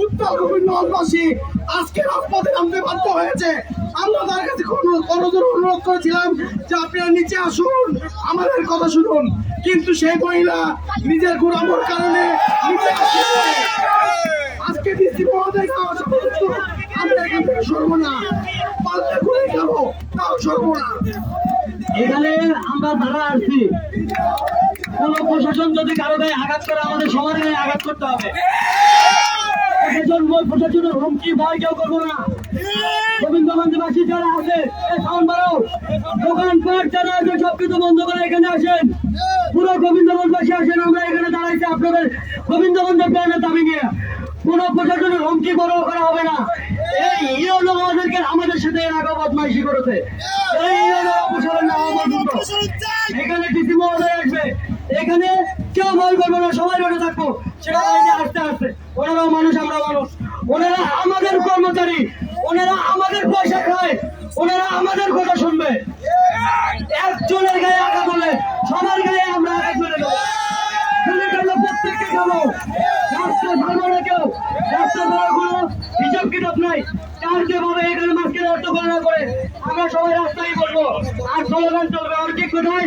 উত্তর গোবিন্দগঞ্জবাসী আজকে রাজপথে নামতে বাধ্য হয়েছে। আমরা তার কাছে করজোর অনুরোধ করেছিলাম যে আপনারা নিচে আসুন, আমাদের কথা শুনুন, কিন্তু সেই মহিলা নিজের গুণামোর কারণে নিচে আসছে। আজকে ডিসি মহোদয় আমরা এখান থেকে সরবো না, পাল্টে ঘুরে যাবো, তাও সরবো না। এখানে আমরা ধারা আসছি, কোন প্রশাসন যদি কারো গায়ে আঘাত করে আমাদের সবার গায়ে আঘাত করতে হবে। প্রশাসনের হুমকি ভয় কেউ করবো না। গোবিন্দগঞ্জবাসী যারা আছে দোকানপাট যারা আছে সবকিছু বন্ধ করে এখানে আসেন, পুরো গোবিন্দগঞ্জবাসী আসেন। আমরা এখানে দাঁড়াইছি আপনাদের গোবিন্দগঞ্জের প্রাণের দাবি নিয়ে। কোন প্রশাসনের হুমকি বড় করা হবে না। এই ইউনো আমাদেরকে আমাদের সাথে এর আগে বদমাইশি করেছে। এই ইউনো অপসারণ না হওয়া পর্যন্ত এখানে ডিসি মহোদয় আসবে, এখানে কেউ ভয় করবো না, সবাই রোডে থাকবো। সেটা বাইরে আসতে আসতে ওনারাও মানুষ, আমরা মানুষ। ওনারা আমাদের কর্মচারী, ওনারা আমাদের পয়সা খায়, ওনারা আমাদের কথা শুনবে। একজনের গায়ে আঘাত হলে সবার গায়ে আমরা আঘাত মেরে দেবো। প্রত্যেককে খাবো, রাস্তা ধরবো না কেউ। রাস্তা ধরার কোনো হিসাব কিতাব নাই। কার যেভাবে এখানে মাঝকে অর্থ গণনা করে আমরা সবাই রাস্তায় বলবো, আর স্লোগান চলবে। আর ঠিক কোথায়